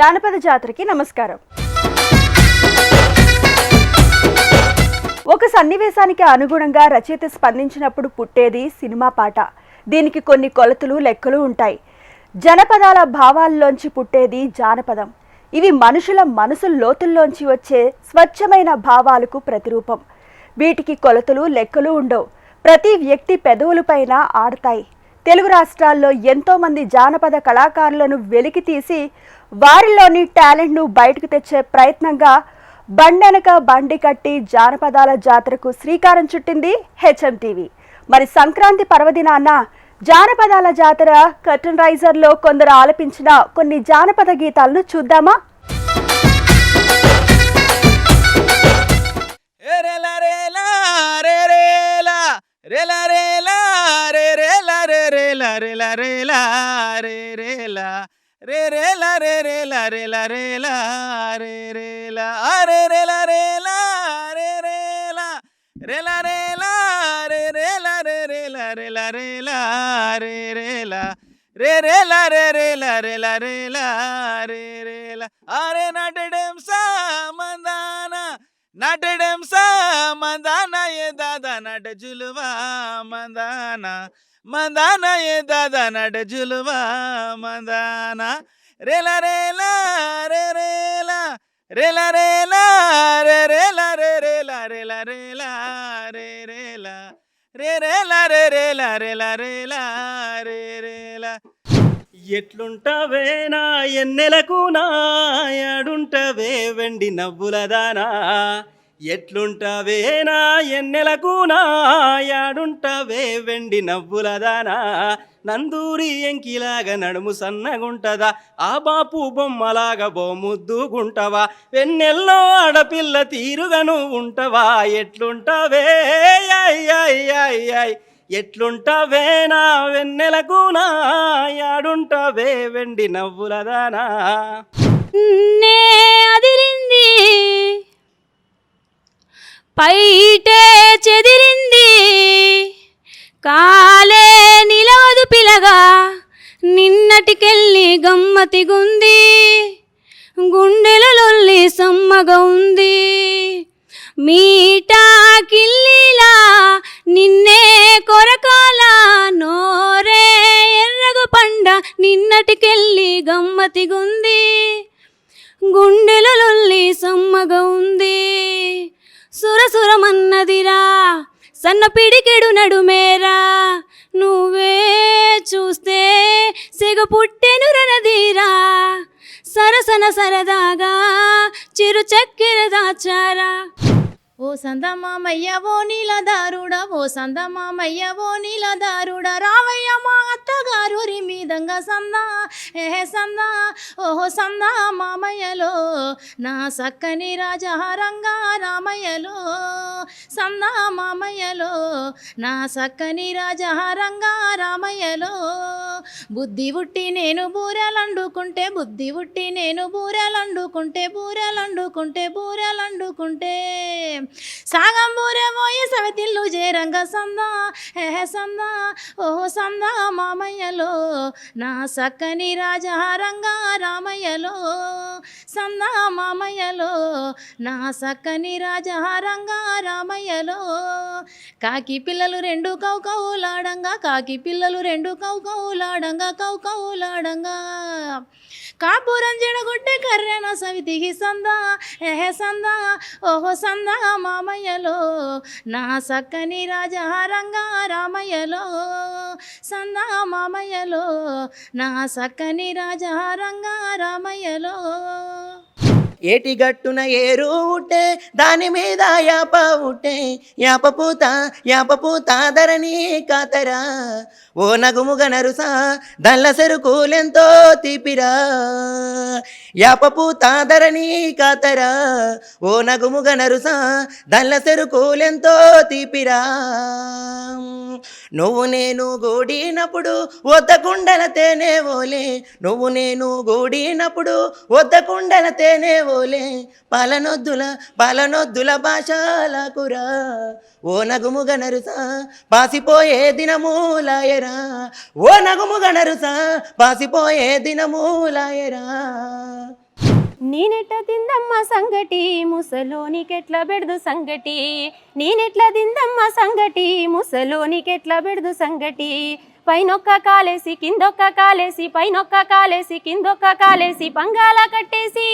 జానపద జాతరకి నమస్కారం. ఒక సన్నివేశానికి అనుగుణంగా రచయిత స్పందించినప్పుడు పుట్టేది సినిమా పాట. దీనికి కొన్ని కొలతలు లెక్కలు ఉంటాయి. జనపదాల భావాల్లోంచి పుట్టేది జానపదం. ఇవి మనుషుల మనసు లోతుల్లోంచి వచ్చే స్వచ్ఛమైన భావాలకు ప్రతిరూపం. వీటికి కొలతలు లెక్కలు ఉండవు. ప్రతి వ్యక్తి పెదవులపైన ఆడతాయి. తెలుగు రాష్ట్రాల్లో ఎంతోమంది జానపద కళాకారులను వెలికి తీసి వారిలోని టాలెంట్ను బయటకు తెచ్చే ప్రయత్నంగా బండెనక బండి కట్టి జానపదాల జాతరకు శ్రీకారం చుట్టింది హెచ్ఎం టీవీ. మరి సంక్రాంతి పర్వదినాన జానపదాల జాతర కర్టన్ రైజర్లో కొందరు ఆలపించిన కొన్ని జానపద గీతాలను చూద్దామా? అరే నటడం సామందాన ఏ దాదా నట జులువా మందాన మందాన ఏ దాదా నట జులువా మందాన రేలా రేలా రే రేలా రేలా రేలా రే రేలా రే రేలా రేలా రేలా రే రేలా రే రేలా రే రేలా రేలా రేలా రే రేలా. ఎట్లుంటవే నా ఎన్నెలకు నాయాడుంటవే వెండి నవ్వులదానా, ఎట్లుంటవే నా ఎన్నెలకు నాయాడుంటవే వెండి నవ్వులదానా, నందూరి ఎంకిలాగా నడుము సన్నగుంటదా, ఆ బాపు బొమ్మలాగా బొమ్ముద్దుగుంటవా, వెన్నెల్లో ఆడపిల్ల తీరుగను ఉంటవా, ఎట్లుంటవే ఎట్లుంటవే నా వెన్నెలకు నాయాడుంటవే వెండి నవ్వులదానా. అదిరింది పైటే చెదిరింది కాలే నిలవదు పిలగా, నిన్నటికెళ్ళి గమ్మతిగుంది గుండెలలొల్లి సమ్మగా ఉంది, మీటా కిల్లీలా నిన్నే కొరకాల నోరే ఎర్రగు పండ, నిన్నటికెళ్ళి గమ్మతిగుంది గుండెలలొల్లి సమ్మగా ఉంది, సురసురమన్నదిరా సన్న పిడికెడు నడుమేరా, నువ్వే చూస్తే సెగ పుట్టెను రనదీరా, సరసన సరదాగా చిరు చక్కెర దాచారా. ఓ సందమామయ్య ఓ నీలదారుడా, ఓ సందమామయ్య ఓ నీలదారుడా, రావయ్య మా అత్తగారు రిమీదంగా సందా సందా, ఓహో సందా మామయ్యలో నా సక్కని రాజహారంగా రామయ్యలో, సందా మామయ్యలో నా సక్కని రాజహారంగా రామయ్యలో, బుద్ధి ఉట్టి నేను బూరెలండుకుంటే, బుద్ధి ఉట్టి నేను బూరెలండుకుంటే, బూరెలండుకుంటే బూరెలండుకుంటే, సాగం బూరె పోయి సవితిల్లు చేరంగ సందా సందా, ఓహో సందా మామయ్యలో నా సక్కని రాజహారంగా రామయ్యలో, సందా మామయ్యలో నా సక్కని రాజహారంగా రామయ్యలో, కాకి పిల్లలు రెండు కౌకౌలాడంగా, కాకి పిల్లలు రెండు కౌకౌలాడంగా కౌకౌలాడంగా, కాపురం జడగొట్టే కర్రెన సవితికి సందా సందా, ఓహో సందా మామయ్యలో నా సక్కని రాజహారంగా రామయ్యలో, సందా మామయ్యలో నా సక్కని రాజహారంగా రామయ్యలో. ఏటి గట్టున ఏరు ఉట్టే దాని మీద యాప ఉట్టే, యాప పూత ధరణి కాతరా, ఓ నగుముగ నరుసా దల్ల సెరుకులెంతో తీపిరా, యాప పూత ధరణి కాతరా, ఓ నగుముగ నరుసా దల్ల సెరుకులెంతో తీపిరా, నువ్వు నేను గూడినప్పుడు వద్ద కుండల తేనె ఓలే, నువ్వు నేను గూడినప్పుడు వద్ద కుండల తేనె ఓలే, పాలనొద్దుల భాషలకురా, ఓ నగుముగ నరుసా పాసిపోయే దినమూలాయరా, ఓ నగుముగ నరుసా పాసిపోయే దినమూలాయరా. నేనెట్ల తిందమ్మ సంగటి ముసలోనికెట్ల బెడదు సంగటి నేనెట్ల తిందమ్మ సంగటి ముసలోనికెట్ల బెడదు సంగటి పైనొక్క కాలేసి కిందొక్క కాలేసి పైనొక్క కాలేసి కిందొక్క కాలేసి పంగాల కట్టేసి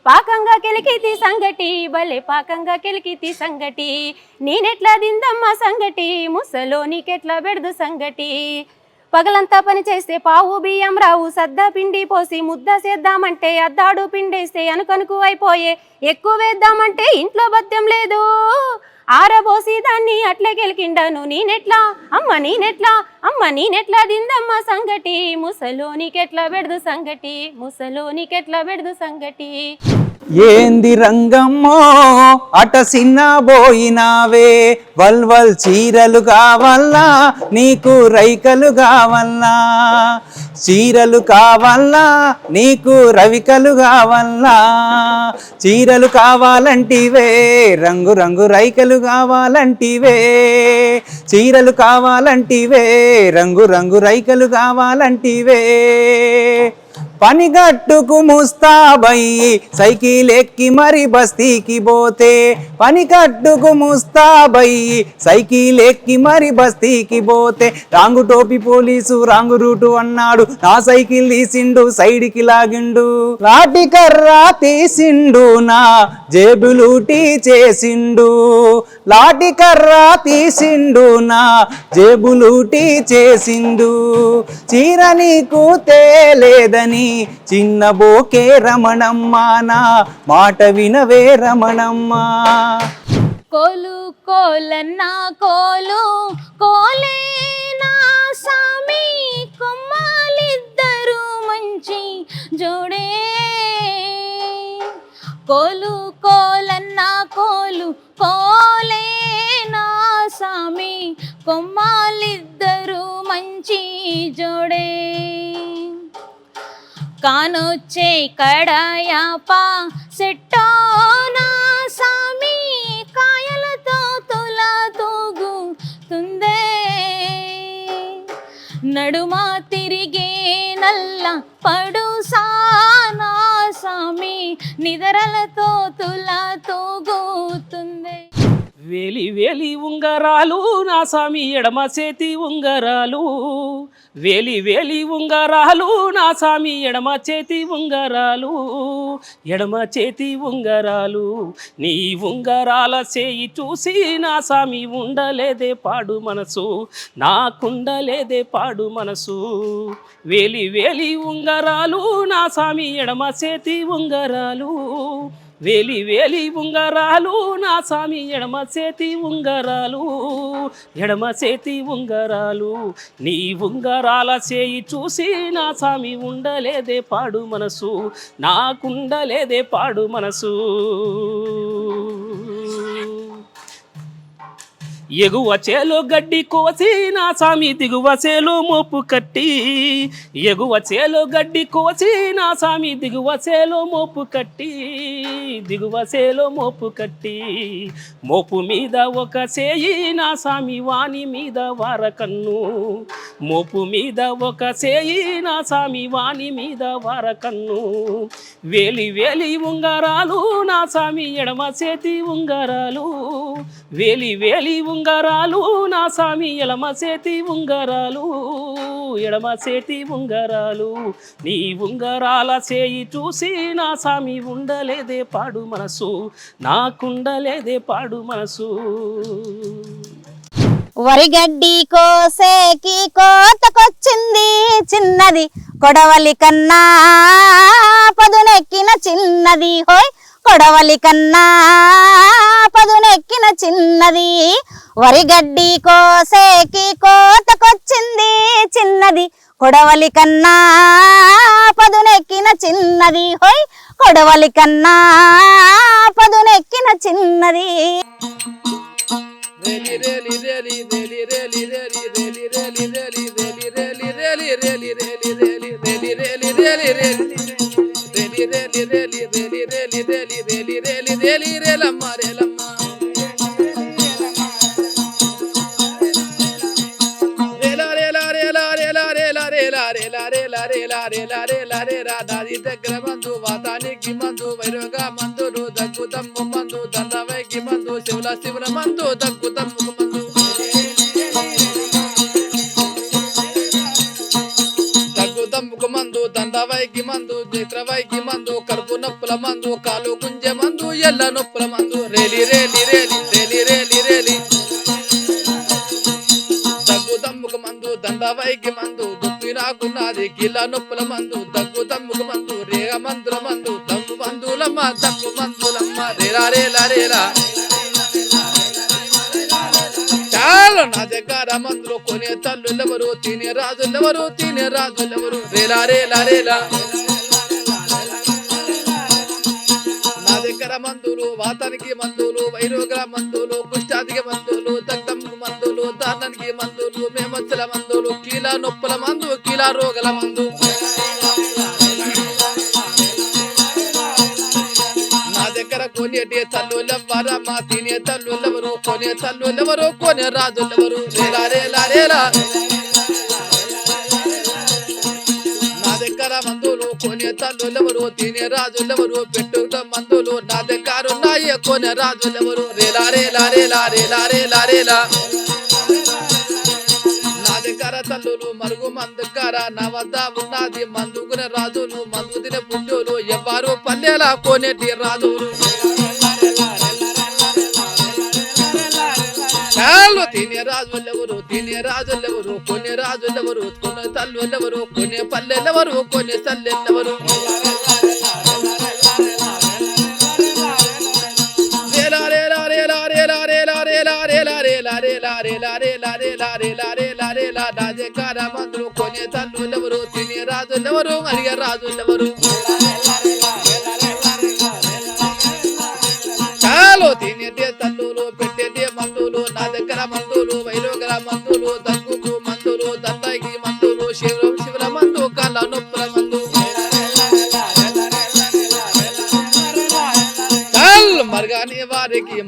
పాకంగా కెలికితి సంగటి భలే పాకంగా కెలికితి సంగటి నేనెట్లా దిందమ్మ సంగటి ముసలోనికెట్లా బెడదు సంగటి పగలంతా పని చేస్తే పావు బియ్యం రావు సద్దా పిండి పోసి ముద్ద చేద్దామంటే అద్దాడు పిండేస్తే అనుకనుకు అయిపోయే ఎక్కువ వేద్దామంటే ఇంట్లో బద్దెం లేదు ఆరబోసి దాన్ని అట్లే గెలికిండను నేనెట్లా అమ్మ నేనెట్లా దిందమ్మ సంగటి ముసలోనికెట్లా బెడదు సంగటి ముసలోనికెట్లా బెడదు సంగటి ఏంది రంగమ్మో అట సిన్నబోయినావే వల్వల్ చీరలు కావల్లా నీకు రైకలు కావల్లా చీరలు కావల్లా నీకు రవికలు కావల్లా చీరలు కావాలంటివే రంగు రంగు రైకలు కావాలంటివే చీరలు కావాలంటివే రంగు రంగు రైకలు కావాలంటివే పనిగట్టుకు ముస్తాబయ్యి సైకిల్ ఎక్కి మరి బస్తీకి పోతే పనిగట్టుకు ముస్తాబయ్యి సైకిల్ ఎక్కి మరి బస్తీకి పోతే రాంగు టోపీ పోలీసు రాంగు రూటు అన్నాడు నా సైకిల్ తీసిండు సైడ్కి లాగిండు లాటి కర్ర తీసిండు నా జేబులూటి చేసిండు లాటి కర్ర తీసిండు నా జేబులూటి చేసిండు చీర నీకు తేలేదని చిన్న బోకే రమణమ్మ నా మాట వినవే రమణమ్మ కోలు కోలన్నా కోలు కోలే నా సామి కొమ్మాలిద్దరు మంచి జోడే కోలు కోలన్నా కోలు కోలే నా సామి కొమ్మాలిద్దరు మంచి జోడే కానొచ్చే కడయాపా సెట్టో నా సామి కాయలతో తులా తూగుతుందే నడుమా తిరిగే నల్ల పడుసానా సామి నిదరలతో తులా తూగుతుందే వేలి వేలి ఉంగరాలు నా సామి ఎడమ చేతి ఉంగరాలు వేలి వేలి ఉంగరాలు నా సామి ఎడమ చేతి ఉంగరాలు ఎడమ చేతి ఉంగరాలు నీ ఉంగరాల చేయి చూసి నా సామి ఉండలేదే పాడు మనసు నాకుండలేదే పాడు మనసు వేలి వేలి ఉంగరాలు నా సామి ఎడమ చేతి ఉంగరాలు వేలి వేలి ఉంగరాలు నా సామి ఎడమ చేతి ఉంగరాలు ఎడమ చేతి ఉంగరాలు నీ ఉంగరాల చేయి చూసి నా సామి ఉండలేదే పాడు మనసు నాకుండలేదే పాడు మనసు ఎగువ చేలో గడ్డి కోసి నా సామి దిగువ చేలో మోపు కట్టి ఎగువ చేలో గడ్డి కోసి నా సామి దిగువ చేలో మోపు కట్టి దిగువ చేలో మోపు కట్టి మోపు మీద ఒక చేయి నా సామి వాని మీద వారకన్ను మోపు మీద ఒక చేయి నా సామి వాని మీద వారకన్ను వేలి వేలి ఉంగరాలు నా సామి ఎడమ చేతి ఉంగరాలు వేలి వేలి ఉంగరాలు నా సామి ఎడమ చేతి ఉంగరాలు ఎడమ చేతి ఉంగరాలు నీ ఉంగరాల చేయి చూసి నా సామి ఉండలేదే పాడు మనసు నాకుండలేదే పాడు మనసు వరిగడ్డి కోసేకి కోతకొచ్చింది చిన్నది కొడవలి కన్నా పదునెక్కిన చిన్నది హోయ్ కొడవలి కన్నా పదునెక్కిన చిన్నది వరిగడ్డి కోసేకి కోతకొచ్చింది చిన్నది కొడవలి కన్నా పదునెక్కిన చిన్నది హోయ్ కొడవలి కన్నా పదునెక్కిన చిన్నది రేలా రేలా నాది దగ్గర మందు వాతానికి మందు వైరోగ మందులు దగ్గుతమ్ము మందు దండవైకి మందు శివుల మందు దగ్గుతమ్ము మందు దగ్గుతమ్ముకు మందు దండవైకి మందు నేత్రవైకి మందు కడుపు నొప్పుల మందు కాలు గుంజె మందు ఎల్ల నొప్పుల మందు రేలి దగ్గుతమ్ముకు మందు దండవైకి మందు దుప్పి నాకున్నది కిల్ల నొప్పుల మందు దగ్గుతమ్ముకు మందు రేగ మందుల మందు దమ్ము మందులమ్మ రేలా చాలా నా దగ్గర మందులు కొనే తల్లులెవరు తినే రాజులెవరు రేలా నా దగ్గర మందులు వాతానికి మందులు వైరోగ మందులు కుష్టాదికి మందులు దగ్ధంకు మందులు దానానికి మందులు మేమచ్చల మందులు కీలా నొప్పుల మందు కీలా రోగల మందు నా దగ్గర కొనేటి తల్లులెవ్వరమ్మా తినే తల్లులెవరు కొనే రాజులెవరు రేలా నా దగ్గర మందులు కొనే తల్లులెవరు తినే రాజులెవరు పెట్టుట మందులు నా దగ్గర ఉన్నాయి కొనే రాజులెవరు రేలా నా దగ్గర తల్లులు మరుగు మందుకార నా వద్ద ఉన్నది మందుకునే రాజులు మందు తినే పుంజులు ఎవ్వరు పల్లెలా కొనేటి రాజులు చాలు తినే రాజులెవరు కొనే రాజులెవరు కొనే తల్లులెవరు కొనే పల్లెలెవరు కొనే తల్లెలెవరు రాజకార మందులు కొనే తల్లులెవరు తినే రాజులెవరు అడిగే రాజులెవరు చాలు తినేటే తల్లులు పెట్టేటే మందులు నా దగ్గర మందులు వైరోగల మందులు దగ్గుకు మందులు దండకి మందులు శివుల మందు కళ్ళ నొప్పుల మందు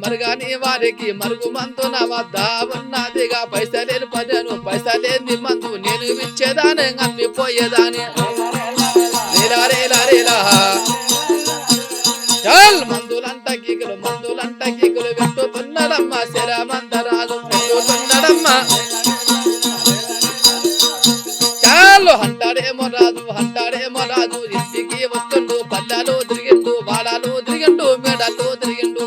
మరగాని వారికి మరుగు మందు నా వద్ద ఉన్నదిగా పైసలేని పదను పైసలేని మందు నేను ఇచ్చేదాని అమ్మిపోయేదాని రేలా చాల్ మందులంట గీకులు పెట్టుతున్నాడమ్మ శరమందరాలు పెట్టుతున్నాడమ్మ చాలు అంటాడేమో రాజు ఇంటికి వస్తుండు పల్లెలు తిరిగిండు బాడాలు తిరిగిండు మేడలు తిరిగిండు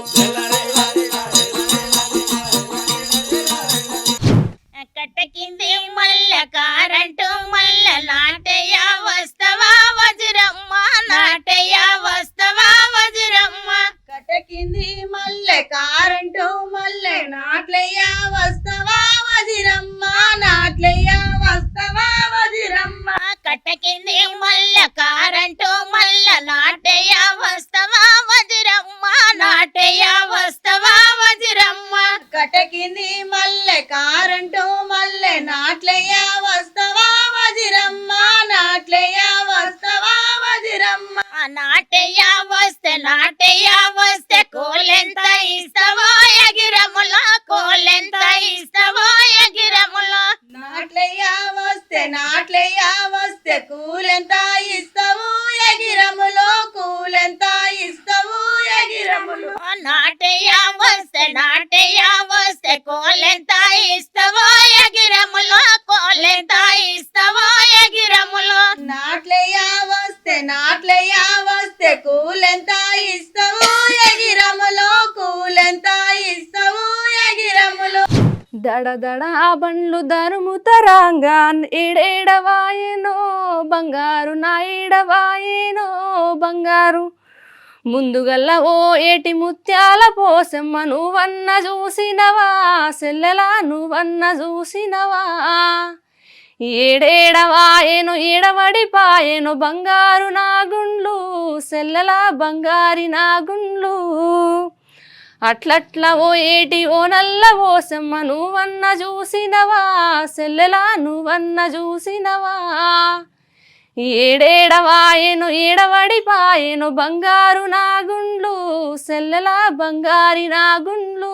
కట్టకింది మల్ల కారంటూ మల్ల నాటయ్య వస్తవా వజ్రమ్మ నాటయ్య వస్తవా వజ్రమ్మ కట్టకింది మల్లె కారంటూ మల్లె నాట్లయ్య వస్తవా వజ్రమ్మ నాట్లయ్య వస్తవా వజ్రమ్మ కట్టకింది మల్ల కారంటూ మల్ల నాటయ్య వస్తవా వజ్రమ్మ నాటయ్య వస్తవా వజ్రమ్మ కట్టకింది మల్లె కారంటూ మల్లె నాట్లయ్య వస్తవా వజ్రమ్మ నాట్లయ్య వస్తవా వజ్రమ్మ నాటయ్య వస్తే కోలెంత ఇస్తవో ఎగిరములో కోలెంత ఇస్తవో ఎగిరములో నాట్లయ్య వస్తే కూలెంత ఇస్తవు ఎగిరములో కూలెంత ఇస్తవు ఎగిరములు నాటయ్య వస్తే కోలెంత ఇస్తవో ఎగిరములో కోలెంత ఇస్తవో ఎగిరములో నాట్లయ్య వస్తే కూలెంత ఇస్తవు ఎగిరములో కూలెంత ఇస్తవు ఎగిరములో దడ బండ్లు దరుముతరాంగా ఏడేడవాయేనో బంగారు నా ఏడవాయేనో బంగారు ముందుగల్ల ఓ ఏటి ముత్యాల పోసమ్మ నువ్వన్న చూసినవా సెల్లెలా నువ్వన్న చూసినవా ఏడేడవాయేను ఏడవడిపాయేను బంగారు నా గుండ్లు సెల్లెలా బంగారి నా గుండ్లు అట్లట్ల ఓ ఏటి ఓ నల్ల ఓసమ్మ నువ్వన్న చూసినవా సెల్లెలా నువ్వన్న చూసినవా ఏడేడవాయేను ఏడవడిపాయేను బంగారు నా గుండ్లు సెల్లెలా బంగారి నా గుండ్లు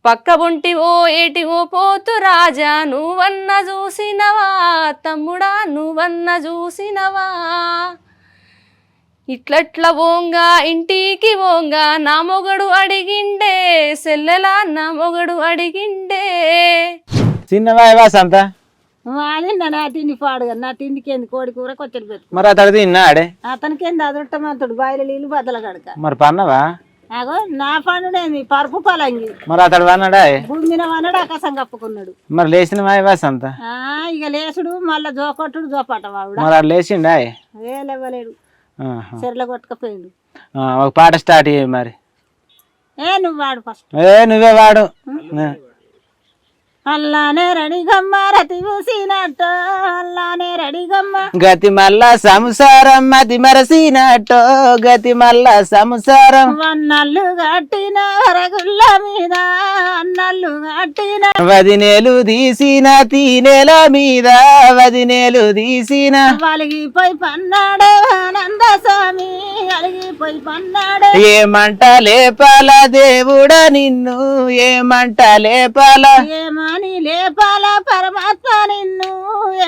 పక్కబొంటివో ఏటివో పోతు రాజా నువ్వన్న చూసినవా తమ్ముడా నువ్వన్న చూసినవా ఇట్లట్ల ఓంగా ఇంటికి ఓంగా నా మొగడు అడిగిండే సెల్లెలా నా మొగడు అడిగిండే. చిన్నవాయి వాసంత అది నా తిండి పాడుగా నా తిండికి ఏంది కోడి కూర కొచ్చడి పెట్టు మరి అతడు తిన్నాడే అతనికి ఏంది అదృష్టమంతుడు బాయిల నీళ్ళు బద్దల కడక మరి పన్నవా అగో నా పండుడేంది పరుపు పలంగి మరి అతడు వన్నాడా భూమి మీద వన్నాడు ఆకాశం కప్పుకున్నాడు. మరి లేచిన వాయి వాసంత ఇక లేసుడు మళ్ళా జోకొట్టుడు జోపాట వాడు మరి అటు లేచిండా లేవలేడు చెర్ల కొట్టుకపోయాడు. ఒక పాట స్టార్ట్ చేయి మరి. నువ్వు వాడు ఫస్ట్ నువ్వే వాడు. అల్లానే రెడీగమ్మ రతి పూసినట్టు అల్లానే రెడీగమ్మ గతి మల్ల సంసారం మతి మరసినట్టో గతి మల్ల సంసారం వన్నల్లు కట్టిన వరగుళ్ళ మీద అన్నల్లు కట్టిన వదినేలు తీసిన తీనేల మీద వదినేలు తీసిన వలిగిపోయి పన్నాడే ఆనంద స్వామి అలిగిపోయి పన్నాడే ఏమంట లేపాల దేవుడా నిన్ను ఏమంట లేపాల ఏమని లేపాల పరమాత్మ నిన్ను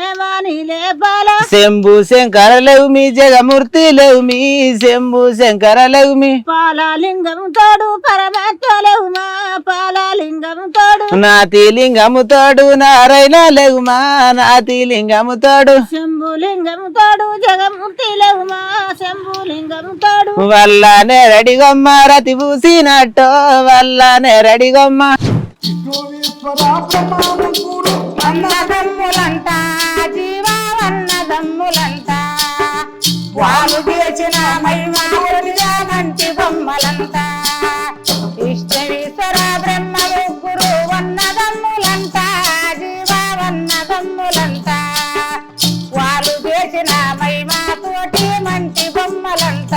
ఏమని లేపాల శంభు శంకర లేవు మీ జగమూర్తి లేవు మీ శంభు శంకర లేవు మీ పాలలింగం తోడు పరమాత్మ లేవు మా పాలలింగం తోడు నాతి లింగము తోడు నారాయణ లేవు మా నాతి లింగము తోడు శంభులింగం తోడు జగమూర్తి లేవు మా శంభులింగం తోడు వల్లనే రెడిగొమ్మ రతి పూసినట్టో వల్లనే రెడిగొమ్మ అన్నదమ్ములంట జీవా అన్నదమ్ములంట వాళ్ళు గెలిచిన మహిమాలుగా మంచి బొమ్మలంట ఇష్టేశ్వర బ్రహ్మ ముగ్గురు అన్నదమ్ములంట జీవా అన్నదమ్ములంట వాళ్ళు గెలిచిన మహిమా తోటి మంచి బొమ్మలంట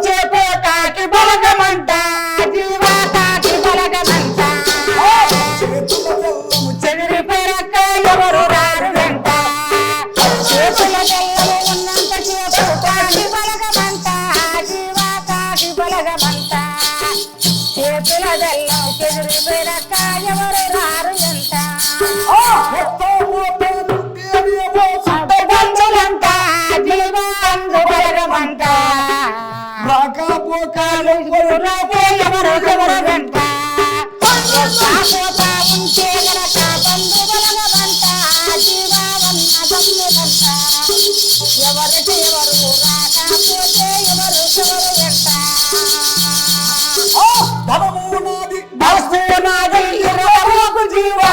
చేపే కాకి బలగమంట జీవా కాకి బలగమంట చెదిరి పెరక్క ఎవరు రారు వెంట చేతుల బెల్లము ఉన్నంత చేపు కాకి బలగమంట జీవా కాకి బలగమంట చేతుల బెల్లం చెదిరి పెరక్క ఎవరు రారు వెంట బంధులంట జీవా అందు బలగమంట రాకపోకాలు రాకే ఎవరు ఎవరు వెంట పోతా ఉంటే గనక బంధు బలగమంట జీవా అన్నదమ్ములంట ఎవరికి ఎవరు రాకపోతే ఎవరు ఎవరు వెంట వస్తున్నది ఎరగబోకు జీవా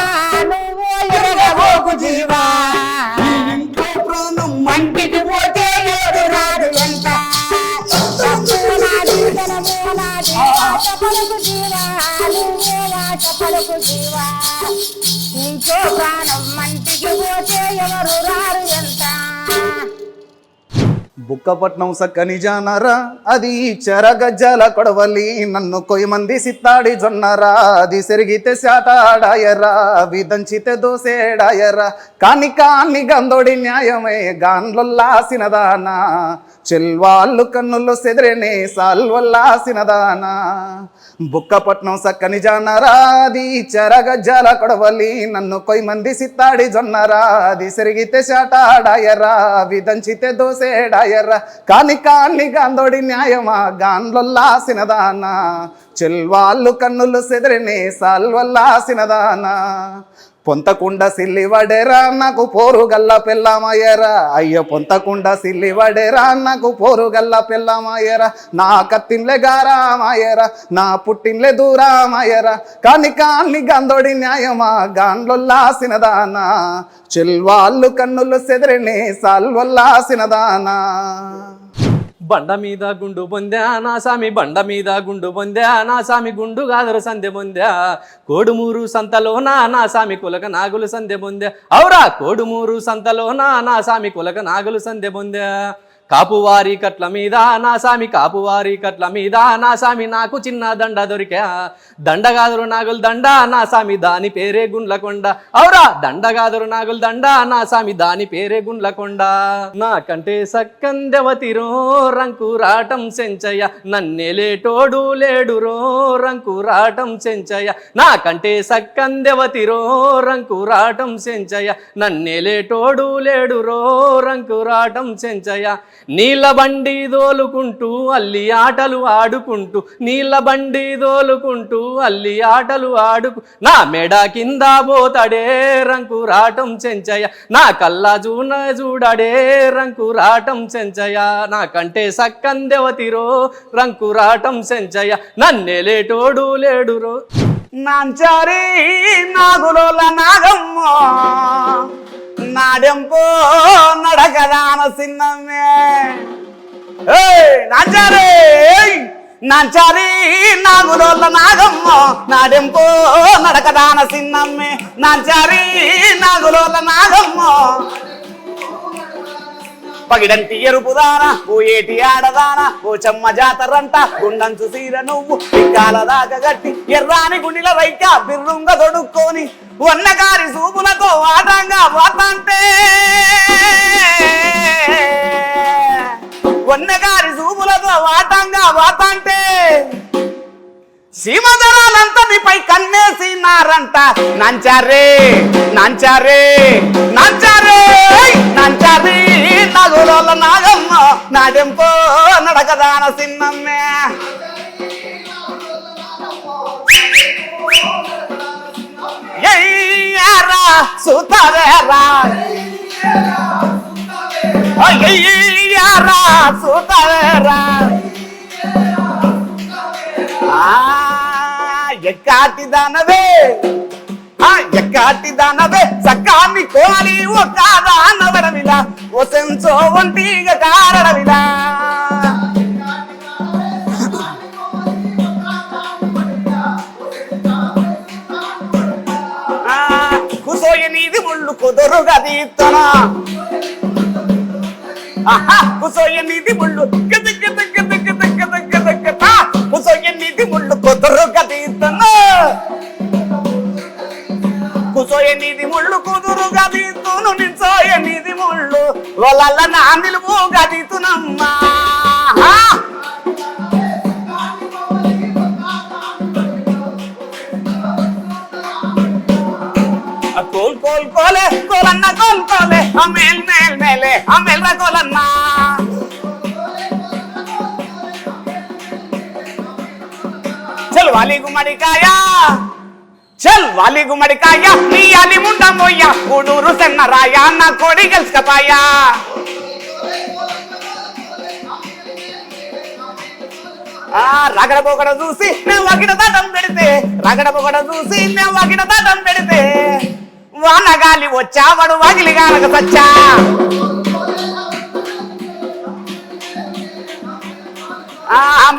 నువ్వు ఎరగబోకు జీవా ప్రాణం మంటికి పోతే ఏడు రాదు వెంట పలుకు జీవా నువ్వే వాచ పలుకు జీవా ఇంకో ప్రాణం మంటికి పోతే ఎవరు రారు ఎంత బుక్కపట్నం సక్కని జానరా అది చెరగజ్జల కొడవలి నన్ను కొయ్యి మంది సిత్తాడి జొన్నరా అది సెరిగితే శాటాడాయరా విదంచితే దోసేడాయరా కాని కాని గందోడి న్యాయమే గాన్లొల్లాసినదానా చెల్వాళ్ళు కన్నులు సెదిరేనే సాల్వల్లాసినదానా బుక్కపట్నం సక్కని జానరా అది చెరగజ్జల కొడవలి నన్ను కొయ్యి మంది సిత్తాడి జొన్నరా అది సెరిగితే శాటాడాయరా విదంచితే దోసేడాయరా కాని కాని గాందోడి న్యాయమా గాన్లొల్లాసినదానా చెల్వాళ్ళు కన్నులు సెదిరినే సాల్వల్లాసినదానా పొంతకుండ సిల్లి వడేరా నాకు పోరుగల్ల పెళ్ళమాయరా అయ్యో పొంతకుండ సిల్లి వడేరా నాకు పోరుగల్ల పెళ్ళమాయరా నా కత్తిన్లే గారామాయరా నా పుట్టిన్లే దూరామాయరా కాని కాని గందోడి న్యాయమా గాన్లొల్లాసినదానా చెల్వాళ్ళు కన్నులు సెదిరినే సాల్వల్లాసినదానా బండ మీద గుండు పొందా నా సామి బండ మీద గుండు పొందా నా సామి గుండు గాదరు సందె పొందా కోడుమూరు సంతలో నా సామి కులక నాగులు సందె పొందా ఔరా కోడుమూరు సంతలో నా సామి కులక నాగులు సందె పొందా కాపువారి కట్ల మీద నా సామి కాపువారి కట్ల మీద నా సామి నాకు చిన్న దండ దొరికా దండగాదురు నాగులు దండ నా సామి దాని పేరే గుండ్లకొండ అవురా దండగాదురు నాగులు దండ నా సామి దాని పేరే గుండ్లకొండ నాకంటే సక్కందెవతిరో రంకురాటం సెంచయ్య నన్నెలేటోడు లేడురో రంకురాటం సెంచయ్య నాకంటే సక్కందెవతిరో రంకురాటం సెంచయ్య నన్నెలేటోడు లేడురో రంకురాటం సెంచయ్య నీళ్ళ బండి దోలుకుంటూ అల్లి ఆటలు ఆడుకుంటూ నీళ్ళ బండి దోలుకుంటూ అల్లి ఆటలు ఆడుకు నా మెడ కింద పోతాడే రంకురాటం చెంచయ్య నా కల్లా చూడడే రంకురాటం చెంచయ్య నాకంటే సక్కందెవతిరో రంకురాటం చెంచయ్య నన్నెలేటోడు లేడురో నాంచారి నాగులోల నాగమ్మ నాడెంపో నడకదాన సిన్నమ్మే నాంచారి నాంచారి నాగులోల నాగమ్మ నాడెంపో నడకదాన సిన్నమ్మే నాంచారి నాగులోల నాగమ్మ పగిడంటి ఎరుపుదాన ఓ ఏటి ఆడదాన ఓ చెమ్మ జాతరంట గుండంచు సీర నువ్వు పిక్కాల దాకా గట్టి ఎర్రాని గుండిల వైక బిర్రుంగ తొడుక్కొని వన్నగారి సూపులతో ఆటంగా పోతంటే వన్నగారి సూపులతో ఆటంగా పోతంటే సీమధరాలంతా నీపై కన్నేసినారంట నంచారే నంచారే నంచారే నంచారి నాగులోల నాగమ్మ నాడెంపో నడకదాన సిన్నమ్మే ఎయ్యారా సుతవేరా ఎయ్యారా సుతవేరా ఎక్కాటి దానవే ఎక్కాటి దానవే సకాని కోరి ఒక దానవడవిలా ఓ సెంచో ఒంటిగ కారడవిలా కుసోయ నీది ముళ్ళు కుదురుగా తీస్తున్నా కుసోయ నీది ముళ్ళు కుసోయ నీది ముళ్ళు కుదురుగా తీస్తున్నా కుసోయ నీది ముళ్ళు కుదురుగా తీస్తును నించోయ నీది ముళ్ళు వాళ్ళ నా నిలువుగా తీతునమ్మా కోల్ కోల్ కోలే కోలన్న కోల్ కోలే అమేల్ మేల్ మేలే అమేల్ రా కోలన్న చల్ వాली గుమ్మడికాయ చల్ వాली గుమ్మడికాయ నీ అలి ముండ మొయ్య కూడూరు సెన్నరాయ నా కోడి గెలుసుకపాయ రగడ పొగడ చూసి నేను వగిన దాటం పెడితే రగడ పొగడ చూసి నేను వగిన దాటం పెడితే వానగాలి వచ్చావడు వగిలి గానక సచ్చా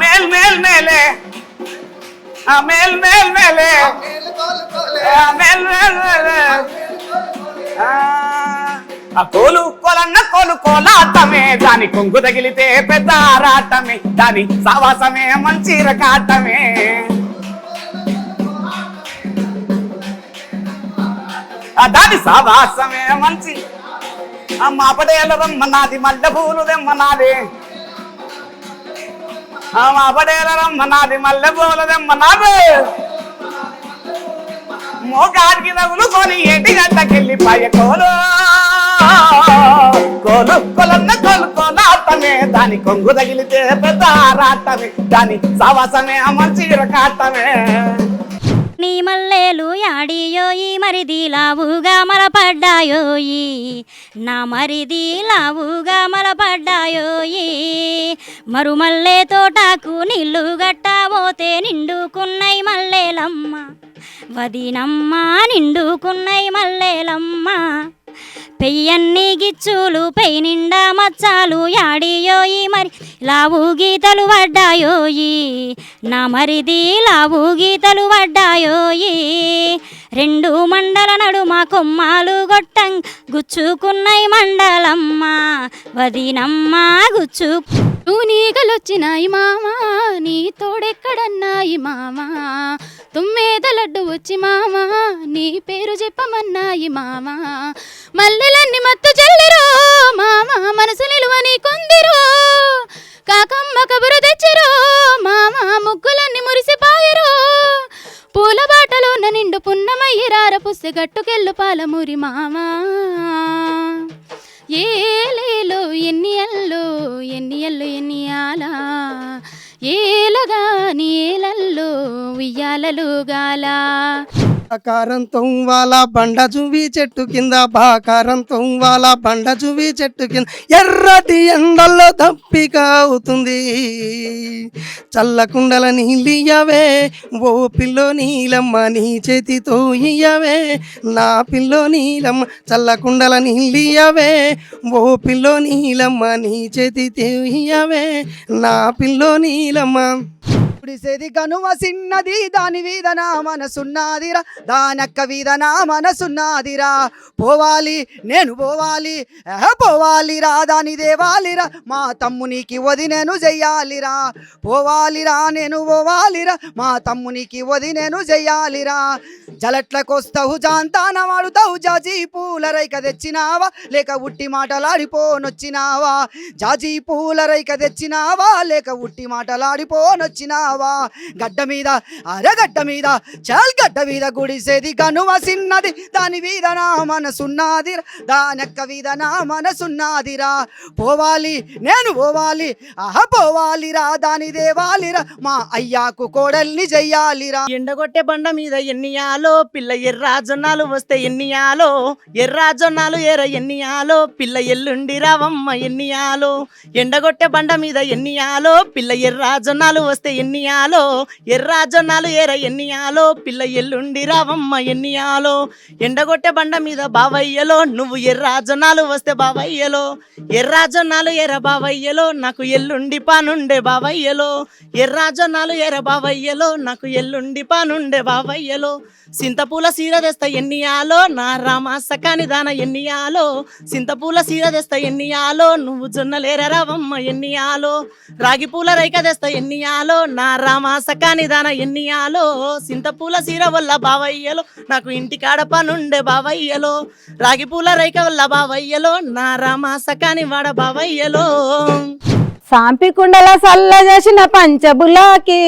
మేల్ మేల్ మేలే మేల్ మేల్ మేలే మేల్ మేల్ మేలే కోలు కొలన్న కోలు కోలాటమే దాని కొంగు తగిలితే పెద్ద ఆరాటమే దాని సావాసమే మంచి రకాటమే దాని సావాసమే మంచి మా పడేల రమ్మనాది మల్లె పూలు దెమ్మనాది మా పడేల రమ్మనాది మల్లె పూలు దెమ్మనాది మోకాడికి తగులుకొని ఏటి గంటకెళ్ళిపోయే కోలు కోలు కొలన్న కోలు కోలాటమే దాని కొంగు తగిలితే పెద్ద ఆరాటమే దాని సావాసమే మంచి రకాటమే నీ మల్లెలు యాడియోయి మరిది లావుగా మలపడ్డాయోయి నా మరిది లావుగా మలపడ్డాయోయి మరుమల్లె తోటకు నీళ్లు గట్టబోతే నిండుకున్నై మల్లెలమ్మ వదినమ్మ నిండుకున్నై మల్లెలమ్మ పెయ్యన్ని గిచ్చులు పెయి నిండా మచ్చాలు యాడియోయి మరి లావు గీతలు పడ్డాయోయి నా మరిది లావు గీతలు పడ్డాయోయి రెండు మండల నడుమ కొమ్మాలు గొట్టం గుచ్చుకున్నాయి మండలమ్మ వదినమ్మ గుచ్చు తూనీగలొచ్చినాయి మామా నీ తోడెక్కడన్నాయి మామా తుమ్మేద లడ్డు వచ్చి మామా నీ పేరు చెప్పమన్నాయి మామా మల్లెలన్నీ మత్తు జల్లిరో మామా మనసు నిలువ నీ కొందిరో కాకమ్మ కబురు తెచ్చిరో మామా ముగ్గులన్నీ మురిసిపాయరో పూల బాటలో నిండు పున్నమయ్యిరార పుస్తె గట్టుకెళ్ళు పాలమూరి మామా ఏలేలో ఎన్నియల్లో ఎన్నియాలా ఏలగాని ఏలల్లో ఉయ్యాలలుగాల బాకారంతో వాళ్ళ బండ జువి చెట్టు కింద బాకారంతో వాళ్ళ బండ జువి చెట్టు కింద ఎర్రటి ఎండల్లో దప్పిక అవుతుంది చల్లకుండల నీళ్ళియ్యవే ఓ పిల్లో నీలమ్మ నీ చేతితో ఇయ్యవే నా పిల్లో నీలమ్మ చల్లకుండల నీళ్ళియ్యవే ఓ పిల్లో నీలమ్మ నీ చేతితో ఇయ్యవే నా పిల్లో నీలమ్మ గుడిసేది కనుమ సిన్నది దాని వీధన మనసున్నాదిరా దానక్క వీధన మనసున్నాదిరా పోవాలి నేను పోవాలిరా దాని దేవాలిరా మా తమ్మునికి వదినేను చెయ్యాలిరా పోవాలిరా నేను పోవాలిరా మా తమ్మునికి వదినేను చెయ్యాలిరా జలట్లకొస్తావు జాంతాన వాడుతావు జాజీ పూల రైక తెచ్చినావా లేక ఉట్టి మాటలాడిపోనొచ్చినావా జాజీ పూల రైక తెచ్చినావా లేక ఉట్టి మాటలాడిపోనొచ్చినావా గడ్డ మీద అరగడ్డ మీద గడ్డ మీద గుడిసేది కనుమ సిన్నది దాని మీద నా మనసున్నది దానక్క మీద నా మనసున్నదిరా పోవాలి నేను పోవాలిరా దాని దేవాలిరా మా అయ్యాకు కోడల్ని చెయ్యాలిరా ఎండగొట్టే బండ మీద ఎన్నియాలో పిల్ల ఎర్రాజొన్నాలు వస్తే ఎన్నియాలో ఎర్రాజొన్నాలు ఎన్నియాలో పిల్ల ఎల్లుండి రావమ్మ ఎన్నియాలో ఎండగొట్టే బండ మీద ఎన్నియాలో పిల్ల ఎర్రాజొన్నాలు వస్తే ఎన్నియాలో ఎర్రాజొన్నాలు ఎన్నియాలో పిల్ల ఎల్లుండి రావమ్మ ఎన్నియాలో ఎండగొట్టే బండ మీద బావయ్యలో నువ్వు ఎర్రాజొన్నాలు వస్తే బావయ్యలో ఎర్రాజొన్నాలు బావయ్యలో నాకు ఎల్లుండి పానుండే బావయ్యలో ఎర్రాజొన్నాలు బావయ్యలో నాకు ఎల్లుండి పానుండే బావయ్యలో సింతపూల సీర తెస్తా ఎన్నియాలో నా రామ సకాని దాన ఎన్నియాలో సింతపూల సీర తెస్తా ఎన్నియాలో నువ్వు జొన్నలేరవమ్మ ఎన్నియాలో రాగి పూల రైక తెస్తా ఎన్నియాలో నా రామ సకాని దాన ఎన్నియాలో సింతపూల సీర వల్ల బావయ్యలో నాకు ఇంటికాడ పనుండే బావయ్యలో రాగి పూల రైక వల్ల బావయ్యలో నా రామ సకాని వాడ బావయ్యలో సాంపికుండల సల్ల చేసిన పంచబులాకి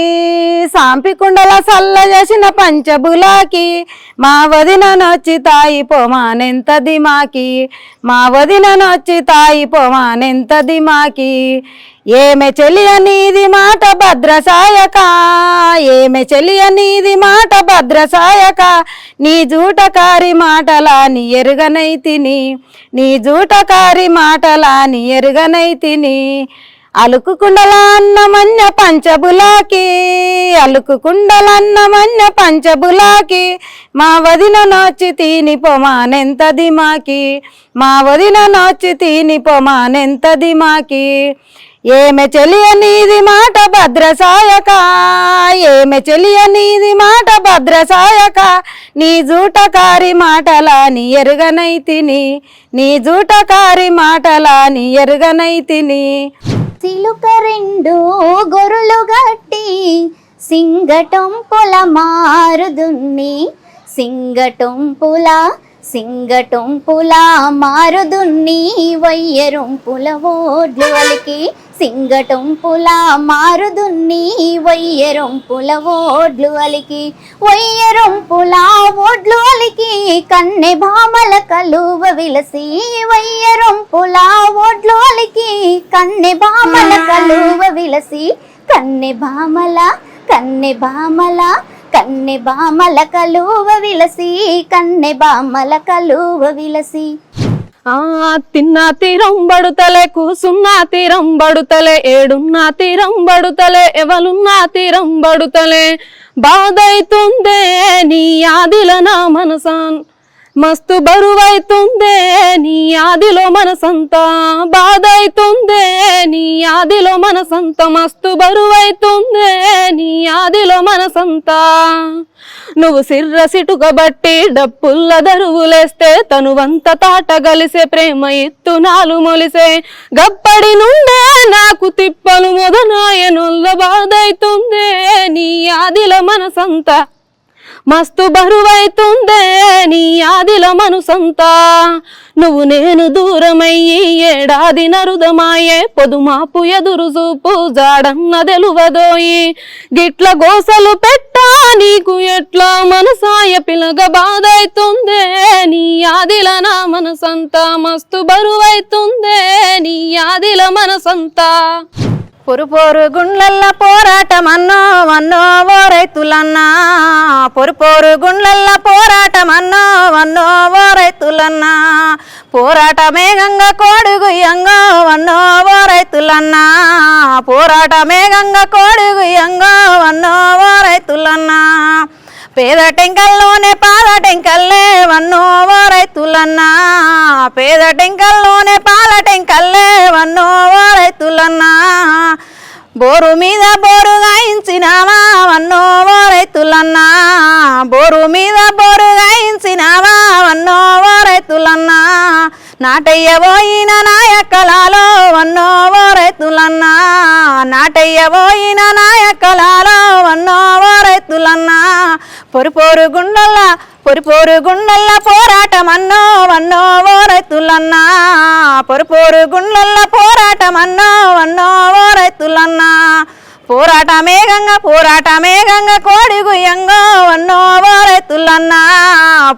సాంపికుండల సల్ల చేసిన పంచబులాకి మా వదిన నొచ్చి తాయి పోమానెంత దిమాకి మా వదిన నొచ్చి తాయి పోమానెంత దిమాకి ఏమె చెలియ నీది మాట భద్రసాయక ఏమె చెలియ నీది మాట భద్రసాయక నీ జూటకారి మాటలాని ఎరుగనైతిని నీ జూటకారి మాటలాని ఎరుగనైతిని అలుకుకుండల అన్నమన్య పంచబులాకి అలుకుకుండలన్నమన్య పంచబులాకి మా వదిన నొచ్చి తీని పొమానెంత దిమాకి మా వదిన నొచ్చి తీని పొమానెంత దిమాకి ఏమె చెలియ నీది మాట భద్రసాయక ఏమె చెలియ నీది మాట భద్రసాయక నీ జూటకారి మాటలాని ఎరుగనైతిని నీ జూటకారి మాటలాని ఎరుగనైతిని సిలుక రెండు గొర్రెలు గట్టి సింగటొంపుల మారుదున్ని సింగటొంపుల మారుదున్ని వయ్యరొంపుల ఓడ్లు అలికి సింగటొంపుల మారుదున్ని వయ్యరొంపుల ఓడ్లు అలికి వయ్యరొంపుల ఓడ్లు అలికి కన్నె భామల కలువ విలసి వయ్యరొంపుల ఓడ్లు అలికి కన్నె భామల కలువ విలసి కన్నె భామల కన్నె బామల కలువ విలసి కన్నె బామల కలువ విలసి తిన్నా తీరం బడుతలే కూసున్నా తీరం బడుతలే ఏడున్నా తీరం బడుతలే ఎవలున్నా తీరం బడుతలే బాధైతుందే నీ ఆదిల నా మనసాన్ మస్తు బరువైతుందే నీ ఆదిలో మనసంతా బాధైతుందే నీ ఆదిలో మనసంతా మస్తు బరువైతుందే నీ ఆదిలో మనసంతా నువ్వు సిర్ర సిటుకబట్టి డప్పుల్ల దరువులేస్తే తనువంత తాట గలిసే ప్రేమ ఇత్తునాలు మొలిసే గప్పడి నుండే నాకు తిప్పలు మొదనాయనుల్ల బాధైతుందే నీ ఆదిల మనసంతా మస్తు బరువైతుందే నీ ఆదిల మనసంతా నువ్వు నేను దూరమయ్యి ఏడాది నరుదమాయే పొదుమాపు ఎదురు చూపు జాడన్న తెలువదోయి గిట్ల గోసలు పెట్టా నీకు ఎట్లా మనసాయ పిలగ బాధైతుందే నీ ఆదిల నా మనసంతా మస్తు బరువైతుందే నీ ఆదిల మనసంతా పొరుపోరు గుండ్లల్ల పోరాటమన్నో వన్నో ఓ రైతులన్నా పొరుపోరు గుండ్లల్ల పోరాటమన్నో వన్నో ఓ రైతులన్నా పోరాటమేగంగ కోడుగుయ్యంగో వన్నో ఓ రైతులన్నా పోరాటమేగంగ కోడుగుయ్యంగో వన్నో ఓ రైతులన్నా పేద టెంకల్లోనే పాల టెంకల్లే వన్నో ఓ రైతులన్నా పేద టెంకల్లోనే పాల టెంకల్లే వన్నో ఓ రైతులన్నా బోరు మీద బోరు గాయించినావా వన్నో ఓ రైతులన్నా బోరు మీద బోరు గాయించినావా వన్నో ఓ రైతులన్నా నాటయ్యబోయిన నాయకలాలో వన్నో ఓ రైతులన్నా నాటయ్యబోయిన నాయకలాలో వన్నో ఓ రైతులన్నా పొరుపోరు గుండల్ల పోరాటమన్నో వన్నో ఓ రైతులన్నా పొరుపోరు గుండల్ల పోరాటమన్నో వన్నో ఓ రైతులన్నా పోరాటమేగంగ కోడిగుయ్యంగో వన్నో ఓ రైతులన్నా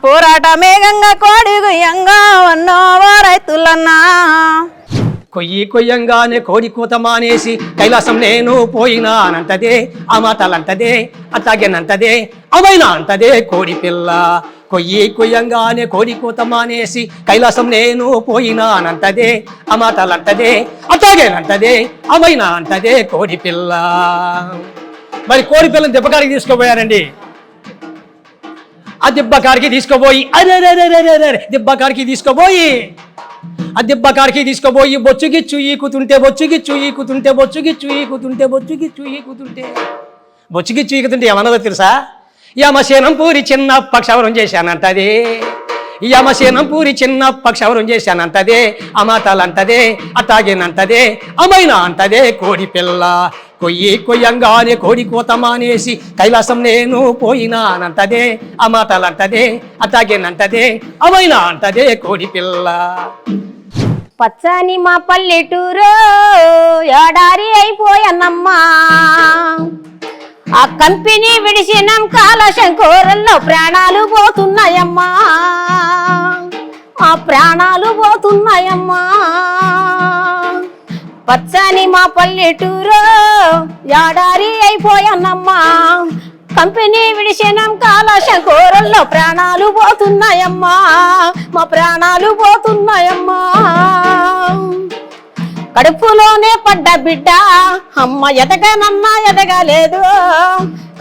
పోరాటమేగంగ కోడిగుయ్యంగో వన్నో ఓ రైతులన్నా కొయ్యంగానే కోడి కూత మానేసి కైలాసం నేను పోయినానంటదే ఆ మాటలంటదే అట్లాగేనంటదే అవైనా అంటదే కోడి పిల్ల కొయ్యంగానే కోడి కూత మానేసి కైలాసం నేను పోయినానంటదే ఆ మాటలంటదే అట్లాగేనంటదే అవైనా అంటదే కోడి పిల్ల. మరి కోడి పిల్లని దెబ్బకాడికి తీసుకుపోయారండి. ఆ దెబ్బకాడికి తీసుకుపోయి దెబ్బకాడికి తీసుకుపోయి ఆ దెబ్బకాడికి తీసుకుపోయి బొచ్చుగిచ్చు ఈకుతుంటే ఏమన్నదో తెలుసా? యమశేనం పూరి చిన్నప్ప క్షవరం చేశానంటదే యమశేనం పూరి చిన్నప్ప క్షవరం చేశానంటదే అమాతాలంటదే అతాగేనంటదే అమైనా అంటదే కోడి పిల్ల కొయ్యంగానే కోడి కోత మానేసి కైలాసం నేను పోయినానంటదే అమాతాలంటదే అతాగేనంటదే అమైనా అంటదే కోడి పిల్ల. పచ్చని మా పల్లెటూరు ఏడారి అయిపోయానమ్మా ఆ కంపెనీ విడిచినాం కాలశంకోరంలో ప్రాణాలు పోతున్నాయమ్మా ఆ ప్రాణాలు పోతున్నాయమ్మా పచ్చని మా పల్లెటూరు ఏడారి అయిపోయానమ్మా కంపెనీ విడిచినాం కాలశంకోరంలో ప్రాణాలు పోతున్నాయమ్మా మా ప్రాణాలు పోతున్నాయమ్మా కడుపులోనే పడ్డ బిడ్డ అమ్మ ఎదగనన్నా ఎదగలేదు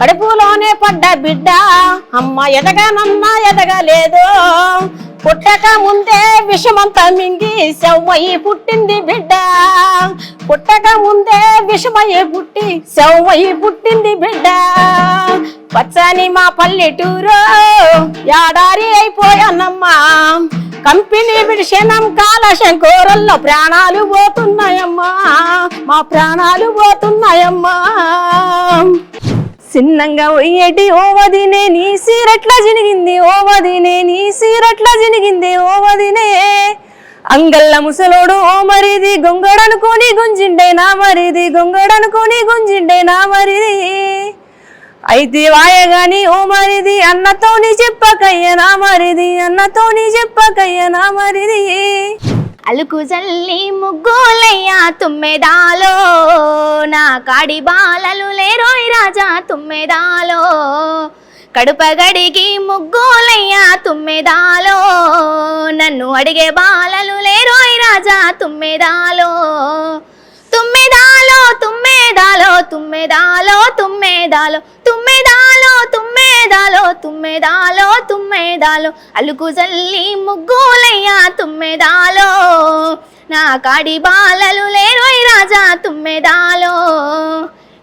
కడుపులోనే పడ్డ బిడ్డ అమ్మ ఎదగనన్నా ఎదగలేదు పుట్టక ముందే విషమంతా మింగి శవమయ్యి పుట్టింది బిడ్డ పుట్టక ముందే విషమయ్యి పుట్టి శవమయ్యి పుట్టింది బిడ్డ పచ్చని మా పల్లెటూరు ఏడారి అయిపోయానమ్మా కంపెనీ విడిచినాం కాలశంకోరంలో ప్రాణాలు పోతున్నాయమ్మా మా ప్రాణాలు పోతున్నాయమ్మా చిన్నంగా ఒయ్యేటి ఓ వదినే నీ సీరట్లా జినిగింది ఓ వదినే నీ సీరట్లా జినిగింది ఓ వదినే అంగల్ల ముసలోడు ఓ మరిది గొంగడనుకొని గుంజిండే నా మరిది గొంగడనుకొని గుంజిండే నా మరిది అయితే వాయగాని ఓ మరిది అన్నతోని చెప్పకయ్య నా మరిది అన్నతోని చెప్పకయ్య నా మరిది అలుకు జల్లి ముగ్గులయ్యా తుమ్మెదాలో నా కాడి బాలలు లేరోయ్ రాజా తుమ్మెదాలో కడుపగడికి ముగ్గులయ్యా తుమ్మెదాలో నన్ను అడిగే బాలలు లేరోయ్ రాజా తుమ్మెదాలో తుమ్మెదాలో తుమ్మెదాలో తుమ్మెదాలో తుమ్మెదాలో తుమ్మెదాలో తుమ్మెదాలో తుమ్మెదాలో తుమ్మెదాలో అలుకు జల్లి ముగ్గులయ్యా తుమ్మెదాలో నా కాడి బాలలు లేరోయ్ రాజా తుమ్మెదాలో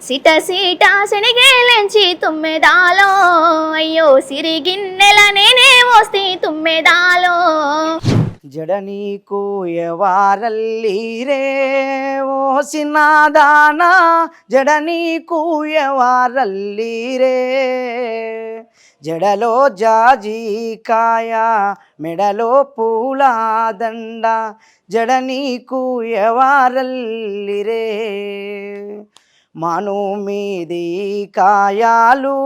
సిట సిట శనిగేలంచి తుమ్మెదాలో అయ్యో సిరిగిన్నెల నేనే వస్తే తుమ్మెదాలో జడ నీకు ఎవారల్లీరే ఓ సినాదానా జడ నీకు ఎవారల్లీరే జడలో జాజికాయ మెడలో పూలదండ జడ నీకు ఎవారల్లిరే మను మీది కాయాలు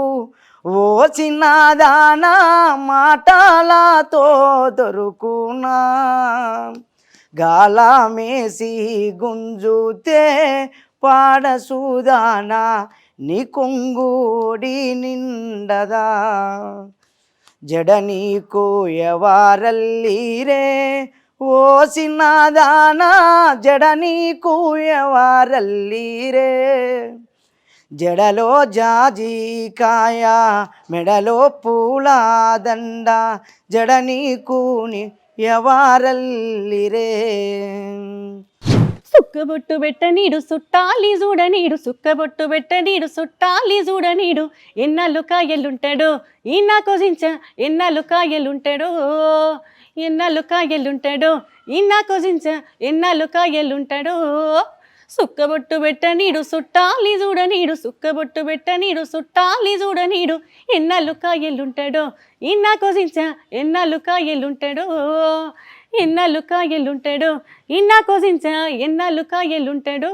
ఓ చిన్నదానా మాటలతో దొరుకునా గాలమేసి గుంజుతే పాడసుదానా నీ కొంగుడి నిండదా జడ నీకు ఎవారల్లీరే ఓ సిన్నదానా జడ నీకు ఎవారల్లీరే జడలో జాజికాయ మెడలో పూలదండ జడ నీకు ఎవారల్లిరే సుక్కబొట్టు పెట్ట నీడు సుట్టాలి చూడనీడు సుక్కబొట్టు పెట్ట నీడు సుట్టాలి చూడనీడు ఎన్నాళ్ళు కాయలుంటాడు ఈ నాకు జించ ఎన్నాళ్ళు కాయలుంటాడు ఎన్నాళ్ళు కాయలుంటాడు ఈ నాకు జించ ఎన్నాళ్ళు కాయలుంటాడు సుక్కబొట్టు పెట్ట నీడు సుట్టాలి చూడనీడు సుక్కబొట్టు పెట్ట నీడు సుట్టాలి చూడనీడు ఎన్నాళ్ళు కాయలుంటాడు ఈ నాకు జించ ఎన్నాళ్ళు కాయలుంటాడు ఎన్నాళ్ళు కాయలుంటాడు ఇన్నా కోసించ ఎన్నాళ్ళు కాయలుంటాడు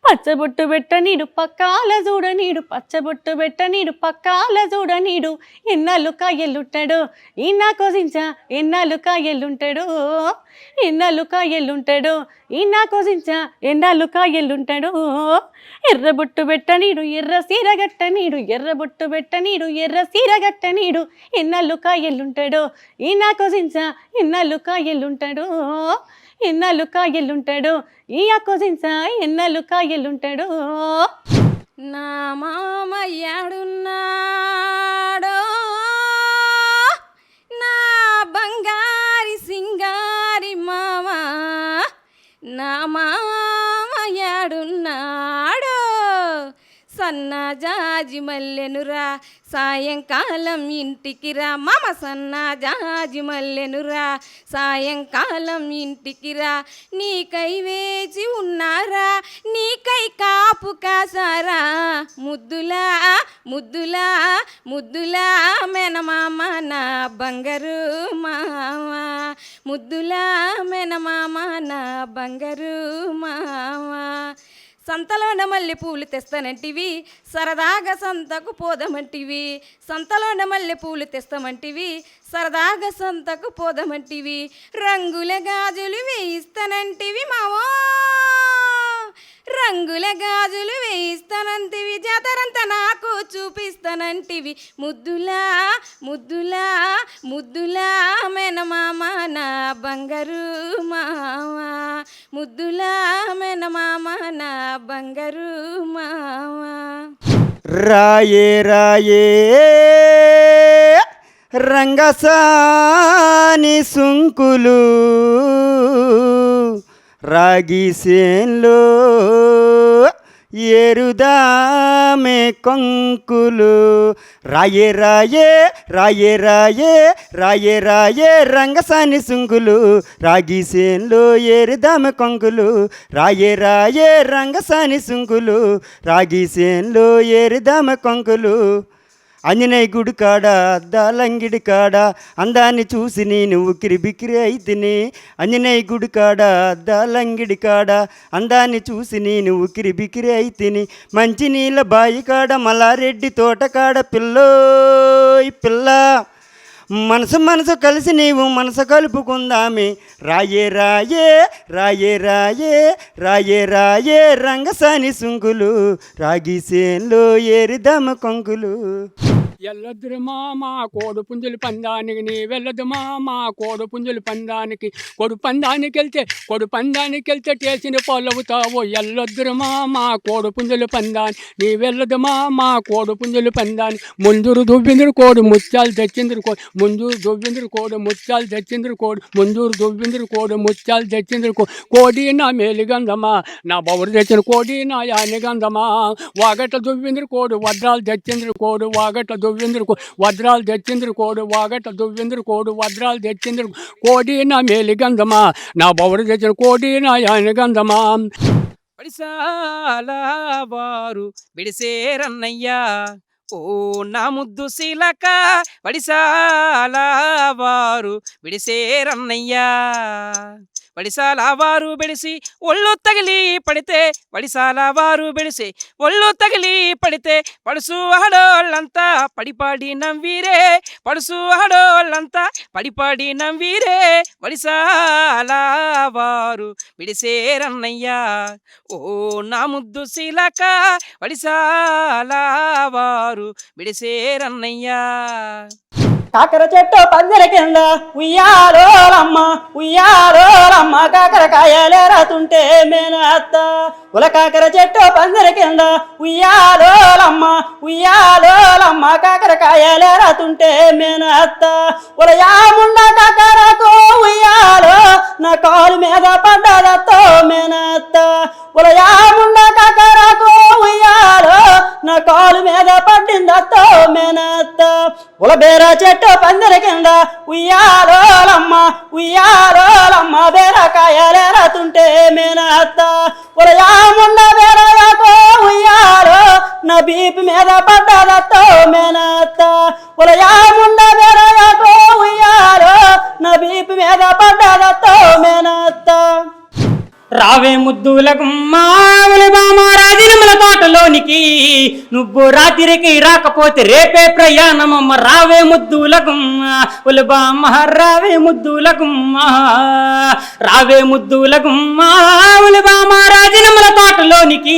పచ్చబొట్టు పెట్ట నీడు పక్కాల చూడనీడు పచ్చబొట్టు పెట్ట నీడు పక్కాల చూడనీడు ఎన్నాళ్ళు కాయలుంటాడు ఇన్నా కోసించ ఎన్నాళ్ళు కాయలుంటాడు ఎన్నాళ్ళు కాయలుంటాడు ఇన్నా కోసించ ఎన్నాళ్ళు కాయలుంటాడు ఎర్రబొట్టు పెట్ట నీడు ఎర్ర సీరగట్ట నీడు ఎర్రబొట్టు పెట్ట నీడు ఎర్ర సీరగట్ట నీడు ఎన్నాళ్ళు కాయలుంటాడు ఇన్నా కోసించ ఎన్నాళ్ళు కాయలుంటాడు ఎన్నాళ్ళు కాయలుంటాడు ఈ అకోసించ ఎన్నాళ్ళు కాయలుంటాడు నా మామయ్యాడున్నాడో నా బంగారి సింగారి మామ నా మామయ్యాడున్నాడో సన్న జాజి మల్లెనురా సాయంకాలం ఇంటికి రా మామ సన్న జాజి మల్లెనురా సాయంకాలం ఇంటికి రా నీకై వేచి ఉన్నారా నీకై కాపు కాసారా ముద్దులా ముద్దులా ముద్దులా మెనమామ నా బంగారు మామ ముద్దులా మెనమామ నా బంగారు మామ సంతలోన మల్లె పూలు తెస్తానంటివి సరదాగా సంతకు పోదమంటివి సంతలోన మల్లె పూలు తెస్తామంటివి సరదాగా సంతకు పోదమంటివి రంగుల గాజులు వేయిస్తానంటివి మావో రంగుల గాజులు వేయిస్తానంటివి జాతరంతా నాకు చూపిస్తానంటివి ముద్దులా ముద్దులా ముద్దులా మెనమామ నా బంగారు మామ ముద్దులా మెనమామ నా బంగారు మామ రాయే రాయే రంగసాని సుంకులు రాగి సేన్లో ఏరుదామే కొంకులు రాయే రాయే రాయే రాయే రాయే రాయే రంగసాని సుంకులు రాగి సేన్లో ఏరుదామే కొంకులు రాయే రాయే రంగసాని సుంకులు రాగి సేన్లో ఏరుదామే కొంకులు ఆంజనేయ గుడి కాడ అద్దాలంగిడి కాడ అందాన్ని చూసి నేను ఉక్కిరి బిక్కిరి అయితిని ఆంజనేయ గుడి కాడ అద్దాలంగిడి కాడ అందాన్ని చూసి నేను ఉక్కిరి బిక్కిరి అయితిని మంచి నీళ్ళ బాయి కాడ మల్లారెడ్డి తోట కాడ పిల్లోయ్ పిల్ల మనసు మనసు కలిసి నీవు మనసు కలుపుకుందామే రాయే రాయే రాయే రాయే రాయే రాయే రంగసాని సుంకులు రాగి సేన్లో ఏరిదామ కొంకులు ఎల్లొద్దురు మామ కోడు పుంజులు పందానికి నీ వెళ్ళదు మామ కోడు పుంజులు పందానికి కొడు పందానికి వెళ్తే టేసిన పొలవుతావు ఎల్లొద్దురు మామ కోడు పుంజులు పందాని నీ వెళ్ళదు మామ కోడు పుంజులు పందాని ముందూరు దువ్విందురు కోడు ముత్యాలు తెచ్చిందురు కోడు ముందూరు దువ్విందురు కోడు ముత్యాలు తెచ్చిందురు కోడు ముందూరు దువ్విందురు కోడు ముత్యాలు తెచ్చిందురు కోడి నా మేలిగంధమా నా బౌరు తెచ్చిన కోడి నా యానిగంధమా వాగట్ల దువ్విందురు కోడు వడ్రాలు తెచ్చిందురు కోడు వాగట్ల దువ్విందురు వజ్రాలు తెచ్చిందురు కోడు వాగట్ల దువ్విందురు కోడు వజ్రాలు తెచ్చిందురు కోడి నా మేలిగంధమా నా బౌరు తెచ్చిన కోడి నా యానిగంధమా పడిసాల వారు బిడిసేరన్నయ్యా ఓ నా ముద్దు శీలక పడిసాల వారు బిడిసేరన్నయ్యా వడిసాల వారు బెడిసి ఒళ్ళు తగిలి పడితే వడిసాల వారు బెడిసి ఒళ్ళు తగిలి పడితే పడుసు ఆడోళ్ళంతా పడిపాడి నవ్వీరే పడుసు ఆడోళ్ళంతా పడిపాడి నవ్వీరే వడిసాల వారు బిడిసేరన్నయ్యా ఓ నా ముద్దు శీలక వడిసాల వారు బిడిసేరన్నయ్యా కాకర చెట్టు పందిరి కింద ఉయ్యాలోలమ్మ కాకరకాయలేరాతుంటే మేనత్త ఉల కాకర చెట్టు పందిరి కింద ఉయ్యాలోలమ్మ కాకరకాయలేరాతుంటే మేనత్త ఉలయాముండ కాకరకు ఉయ్యాలో నా కాలు మీద పడ్డదత్తో మేనత్త ఉలయాముండ కాకరకు ఉయ్యాలో నా కాలు మీద పడ్డిందత్తో మేనత్త ఉల బేర చెట్టు పందిరి కింద ఉయ్యాలోలమ్మ బేరకాయలేరాతుంటే మేనత్త ఉలయాముండ బేరయాకో ఉయ్యాలో నా బీపి మీద పడ్డదత్తో మేనత్త ఉలయాముండ బేరయాకో ఉయ్యాలో నా బీపి మీద పడ్డదత్తో మేనత్త రావే ముద్దుల గుమ్మావులు బామారాజినముల తోటలోనికి నువ్వు రాత్రికి రాకపోతే రేపే ప్రయాణమమ్మ రావే ముద్దుల గుమ్మావులు బామ్మ రావే ముద్దుల గుమ్మా రావే ముద్దుల గుమ్మావులు బామారాజినముల తోటలోనికి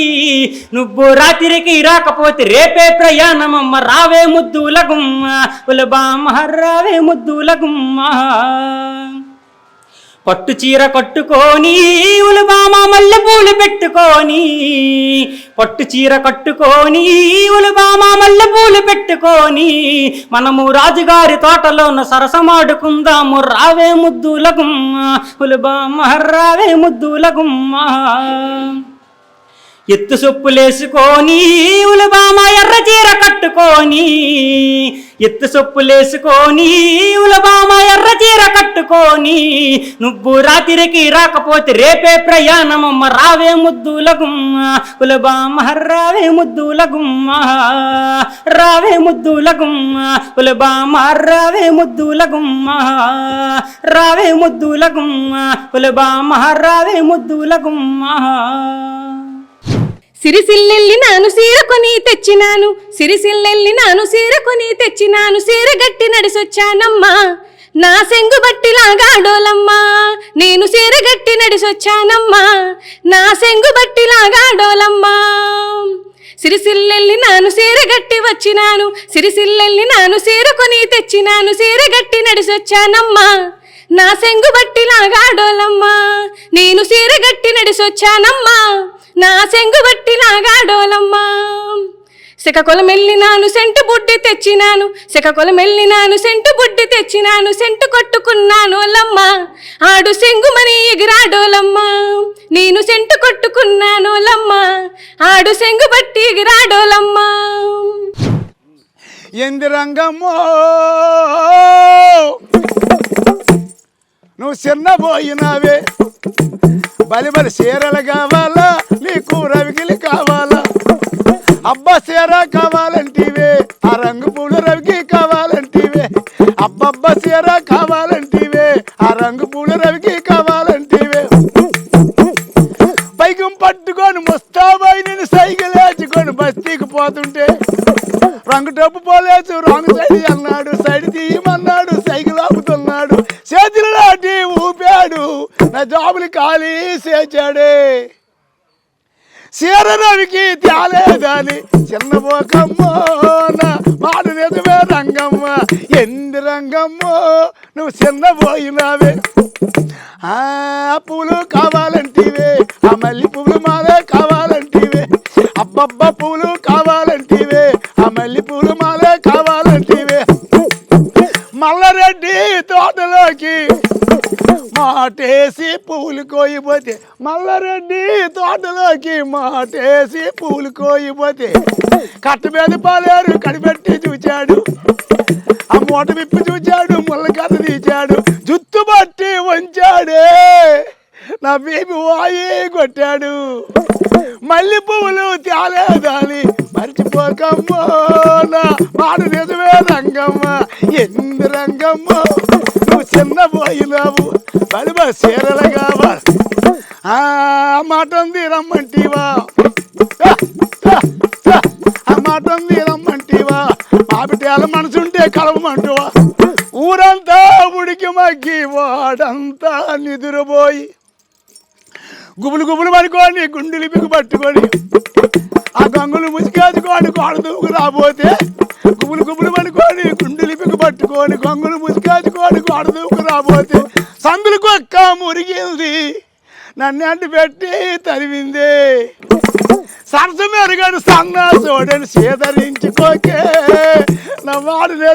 నువ్వు రాత్రికి రాకపోతే రేపే ప్రయాణమమ్మ రావే ముద్దుల గుమ్మావులు బామ్మ రావే ముద్దుల గుమ్మా పట్టు చీర కట్టుకొని ఉలుబామ మల్లె పూలు పెట్టుకొని పట్టు చీర కట్టుకొని ఉలుబామ మల్లె పూలు పెట్టుకొని మనము రాజుగారి తోటలోన సరసమాడుకుందాము రావే ముద్దుల గుమ్మ ఉలుబామ రావే ముద్దుల గుమ్మ ఎత్తు సొప్పులేసుకొని ఉలుబామ ఎర్ర చీర కట్టుకొని ఎత్తు సొప్పులేసుకొని ఉలబామ ఎర్ర చీర కట్టుకొని నువ్వు రాత్రికి రాకపోతే రేపే ప్రయాణమమ్మ రావే ముద్దుల గుమ్మ ఉలబామ రావే ముద్దుల గుమ్మ రావే ముద్దుల గుమ్మ ఉలబామ రావే ముద్దుల గుమ్మ రావే ముద్దుల గుమ్మ ఉలబామ రావే ముద్దుల గుమ్మ సిరిసిల్లెల్లి నాను సీర కొని తెచ్చినాను సిరిసిల్లెల్లి నాను సీర కొని తెచ్చినాను సీర గట్టి నడిసొచ్చానమ్మా నా సెంగు బట్టిలాగా డోలమ్మా నేను సీర గట్టి నడిసొచ్చానమ్మా నా సెంగు బట్టిలాగా డోలమ్మా సిరిసిల్లెల్లి నాను సీర గట్టి వచ్చినాను సిరిసిల్లెల్లి నాను సీర కొని తెచ్చినాను సీర గట్టి నడిసొచ్చానమ్మా నా సెంగు బట్టిలాగా డోలమ్మా నేను సీర గట్టి నడిసొచ్చానమ్మా నా సెంగు బట్టిలాగా డోలమ్మా సెకకొలం వెళ్ళినాను సెంటు బుడ్డి తెచ్చినాను సెకకొలం వెళ్ళినాను సెంటు బుడ్డి తెచ్చినాను సెంటు కొట్టుకున్నాను లమ్మ ఆడు సెంగుమని ఎగిరాడోలమ్మా నేను సెంటు కొట్టుకున్నాను లమ్మ ఆడు సెంగు బట్టి ఎగిరాడోలమ్మా ఎందిరంగమ్మో నువ్వు చిన్నబోయినావే బలి బలి చీరలు కావాలా నీకు రవికిలి కావాలా అబ్బా చీర కావాలంటివే ఆ రంగు పూలు రవికి కావాలంటివే అబ్బబ్బా చీర కావాలంటివే ఆ రంగు పూలు రవికి కావాలంటివే పైకం పట్టుకొని ముస్తాబాయి నేను సైకిల్ వేసుకొని బస్తీకి పోతుంటే రంగు డబ్బు పోలేదు రాంగ్ సైడ్ అన్నాడు సైడ్ తీయమన్నాడు సైకిల్ ఆపుతున్నాడు చేతులు నాటి ఊపాడు నా జాబులు ఖాళీ చేశాడే చీరనవికి తేలేదని చిన్నబోకమ్మ నా మాట నిజమే రంగమ్మ ఎంది రంగమ్మ నువ్వు చిన్నబోయినావే ఆ పూలు కావాలంటివే ఆ మల్లి పువ్వులు మాలే కావాలంటివే అబ్బబ్బ పూలు కావాలంటివే ఆ మల్లి పూలు మాలే కావాలంటివే మల్లారెడ్డి తోటలోకి మాటేసి పువ్వులు కోయిపోతే మల్లారెడ్డి తోటలోకి మాటేసి పువ్వులు కోయిపోతే కట్ట మీద పాలేరు కడిపెట్టి చూచాడు ఆ మూట విప్పి చూచాడు ముళ్ళకర్ర తీశాడు జుత్తు పట్టి వంచాడే నా బేబీ వాయి కొట్టాడు మల్లి పువ్వులు తేలేదాని మర్చిపోకమ్మో నా మాట నిజమే రంగమ్మ ఎందు రంగమ్మ నువ్వు చిన్నపోయినావు బలిబా చీరలు కావాలి ఆ మాట ఉంది రమ్మంటివా ఆ మాట ఉంది రమ్మంటివా మా బిడ్డల మనసుంటే కలవమంటువా ఊరంతా ఉడికి మగ్గి వాడంతా నిదురపోయి గుబులు గుబులు పడుకొని గుండెలు పిక్కు పట్టుకొని ఆ గంగులు ముసికేసుకొని కోడ దూకు రాబోతే గుబులు గుబులు పడుకొని గుండెలు పిక్కు పట్టుకొని గంగులు ముసికేసుకొని కోడ దూకు రాబోతే సందులకు ఒక్క మురిగింది నన్ను అంటి పెట్టి తరివింది సరస మెరుగని సన్నా చూడని సేదరించుకోకే నా వాడు